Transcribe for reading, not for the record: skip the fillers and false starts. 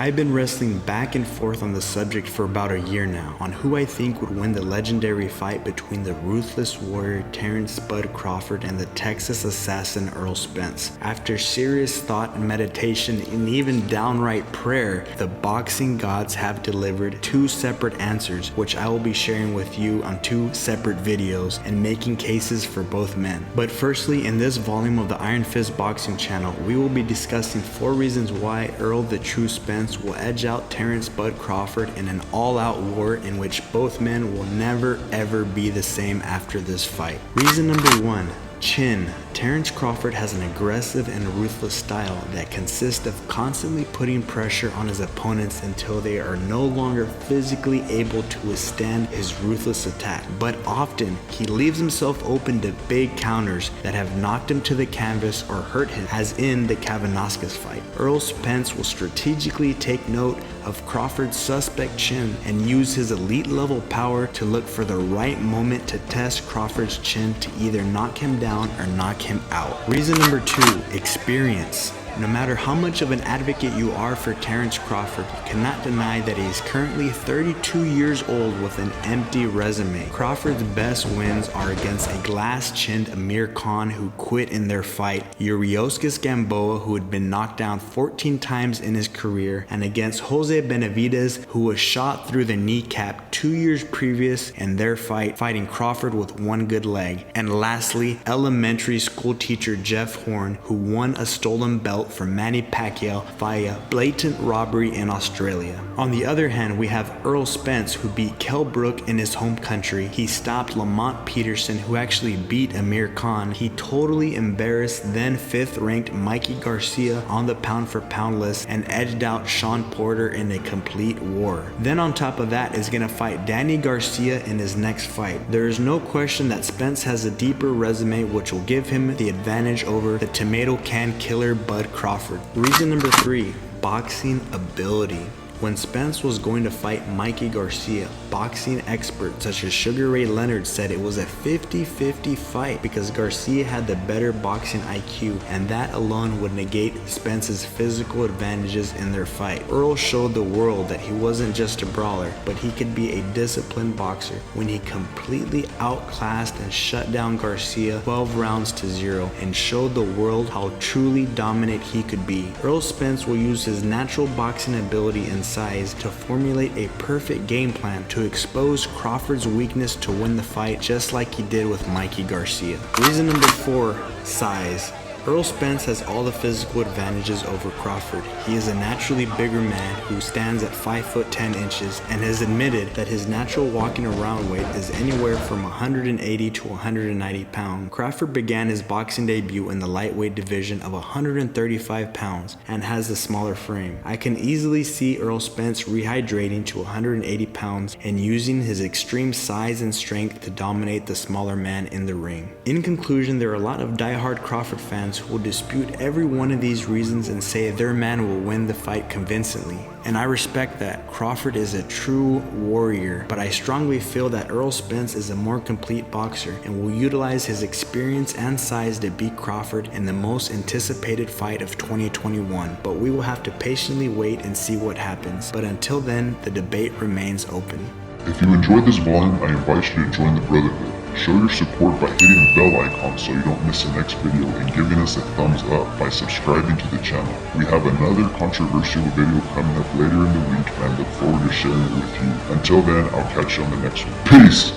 I've been wrestling back and forth on the subject for about a year now on who I think would win the legendary fight between the ruthless warrior Terrence "Bud" Crawford and the Texas assassin Errol Spence. After serious thought and meditation and even downright prayer, the boxing gods have delivered two separate answers, which I will be sharing with you on two separate videos and making cases for both men. But firstly, in this volume of the Iron Fist Boxing channel, we will be discussing 4 reasons why Errol the True Spence will edge out Terrence "Bud" Crawford in an all-out war in which both men will never ever be the same after this fight. Reason number 1. Chin. Terrence Crawford has an aggressive and ruthless style that consists of constantly putting pressure on his opponents until they are no longer physically able to withstand his ruthless attack. But often, he leaves himself open to big counters that have knocked him to the canvas or hurt him, as in the Kavanauskas fight. Errol Spence will strategically take note of Crawford's suspect chin and use his elite level power to look for the right moment to test Crawford's chin to either knock him down or knock him out. Reason number 2, experience. No matter how much of an advocate you are for Terrence Crawford, you cannot deny that he is currently 32 years old with an empty resume. Crawford's best wins are against a glass-chinned Amir Khan who quit in their fight, Yurioskas Gamboa who had been knocked down 14 times in his career, and against Jose Benavidez who was shot through the kneecap 2 years previous in their fight, fighting Crawford with one good leg. And lastly, elementary school teacher Jeff Horn who won a stolen belt from Manny Pacquiao via blatant robbery in Australia. On the other hand, we have Errol Spence who beat Kell Brook in his home country. He stopped Lamont Peterson who actually beat Amir Khan. He totally embarrassed then 5th ranked Mikey Garcia on the pound for pound list and edged out Sean Porter in a complete war. Then on top of that is gonna fight Danny Garcia in his next fight. There is no question that Spence has a deeper resume which will give him the advantage over the tomato can killer Bud Crawford. Reason number 3, boxing ability. When Spence was going to fight Mikey Garcia, boxing experts such as Sugar Ray Leonard said it was a 50-50 fight because Garcia had the better boxing IQ, and that alone would negate Spence's physical advantages in their fight. Errol showed the world that he wasn't just a brawler, but he could be a disciplined boxer when he completely outclassed and shut down Garcia 12 rounds to 0 and showed the world how truly dominant he could be. Errol Spence will use his natural boxing ability and size to formulate a perfect game plan to expose Crawford's weakness to win the fight, just like he did with Mikey Garcia. Reason number 4, size. Errol Spence has all the physical advantages over Crawford. He is a naturally bigger man who stands at 5 foot 10 inches and has admitted that his natural walking around weight is anywhere from 180 to 190 pounds. Crawford began his boxing debut in the lightweight division of 135 pounds and has a smaller frame. I can easily see Errol Spence rehydrating to 180 pounds and using his extreme size and strength to dominate the smaller man in the ring. In conclusion, there are a lot of die-hard Crawford fans who will dispute every one of these reasons and say their man will win the fight convincingly. And I respect that. Crawford is a true warrior, but I strongly feel that Errol Spence is a more complete boxer and will utilize his experience and size to beat Crawford in the most anticipated fight of 2021. But we will have to patiently wait and see what happens. But until then, the debate remains open. If you enjoyed this volume, I invite you to join the Brotherhood. Show your support by hitting the bell icon so you don't miss the next video and giving us a thumbs up by subscribing to the channel. We have another controversial video coming up later in the week and I look forward to sharing it with you. Until then, I'll catch you on the next one. Peace!